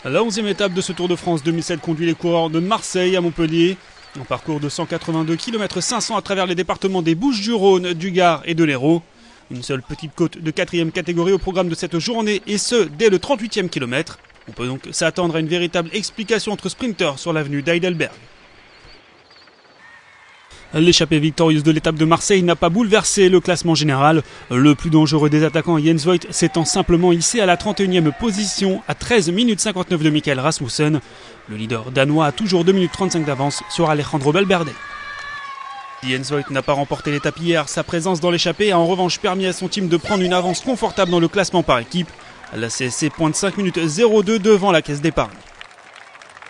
La 11e étape de ce Tour de France 2007 conduit les coureurs de Marseille à Montpellier. Un parcours de 182 km 500 à travers les départements des Bouches-du-Rhône, du Gard et de l'Hérault. Une seule petite côte de 4e catégorie au programme de cette journée, et ce, dès le 38e kilomètre. On peut donc s'attendre à une véritable explication entre sprinteurs sur l'avenue d'Heidelberg. L'échappée victorieuse de l'étape de Marseille n'a pas bouleversé le classement général. Le plus dangereux des attaquants, Jens Voigt, s'étant simplement hissé à la 31e position à 13 minutes 59 de Michael Rasmussen. Le leader danois a toujours 2 minutes 35 d'avance sur Alejandro Valverde. Jens Voigt n'a pas remporté l'étape hier. Sa présence dans l'échappée a en revanche permis à son team de prendre une avance confortable dans le classement par équipe. La CSC pointe 5 minutes 02 devant la caisse d'épargne.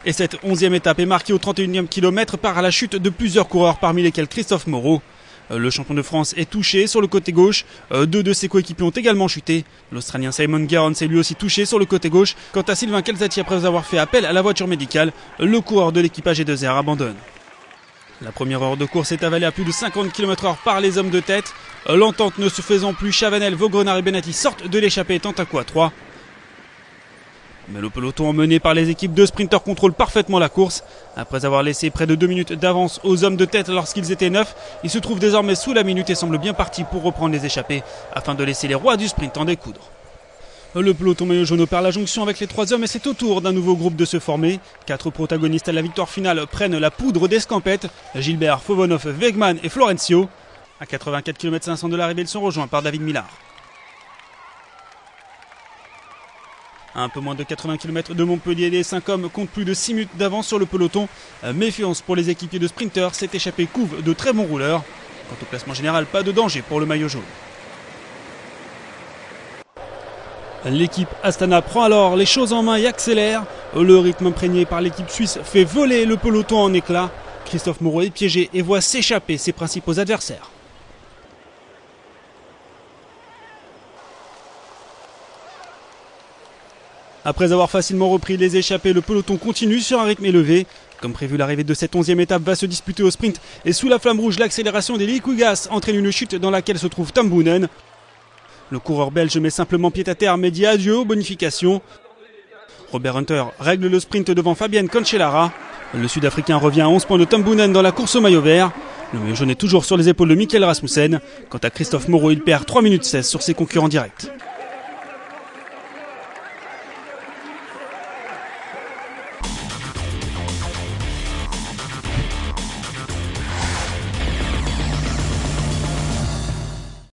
Et cette 11e étape est marquée au 31e kilomètre par la chute de plusieurs coureurs, parmi lesquels Christophe Moreau. Le champion de France est touché sur le côté gauche. Deux de ses coéquipiers ont également chuté. L'Australien Simon Gerrans est lui aussi touché sur le côté gauche. Quant à Sylvain Calzati, après avoir fait appel à la voiture médicale, le coureur de l'équipage G2R abandonne. La première heure de course est avalée à plus de 50 km/h par les hommes de tête. L'entente ne se faisant plus, Chavanel, Vaugrenard et Benatti sortent de l'échappée étant à coup à 3. Mais le peloton emmené par les équipes de sprinteurs contrôle parfaitement la course. Après avoir laissé près de 2 minutes d'avance aux hommes de tête lorsqu'ils étaient 9, ils se trouvent désormais sous la minute et semblent bien partis pour reprendre les échappées afin de laisser les rois du sprint en découdre. Le peloton maillot jaune opère la jonction avec les 3 hommes et c'est au tour d'un nouveau groupe de se former. 4 protagonistes à la victoire finale prennent la poudre d'escampette. Gilbert, Fovonov, Wegman et Florencio. À 84 km 500 de l'arrivée, ils sont rejoints par David Millar. À un peu moins de 80 km de Montpellier, les 5 hommes comptent plus de 6 minutes d'avance sur le peloton. Méfiance pour les équipiers de sprinteurs, cette échappée couve de très bons rouleurs. Quant au classement général, pas de danger pour le maillot jaune. L'équipe Astana prend alors les choses en main et accélère. Le rythme imprégné par l'équipe suisse fait voler le peloton en éclats. Christophe Moreau est piégé et voit s'échapper ses principaux adversaires. Après avoir facilement repris les échappées, le peloton continue sur un rythme élevé. Comme prévu, l'arrivée de cette 11e étape va se disputer au sprint. Et sous la flamme rouge, l'accélération des Liquigas entraîne une chute dans laquelle se trouve Tom Boonen. Le coureur belge met simplement pied à terre mais dit adieu aux bonifications. Robert Hunter règle le sprint devant Fabian Cancellara. Le Sud-Africain revient à 11 points de Tom Boonen dans la course au maillot vert. Le maillot jaune est toujours sur les épaules de Michael Rasmussen. Quant à Christophe Moreau, il perd 3 minutes 16 sur ses concurrents directs.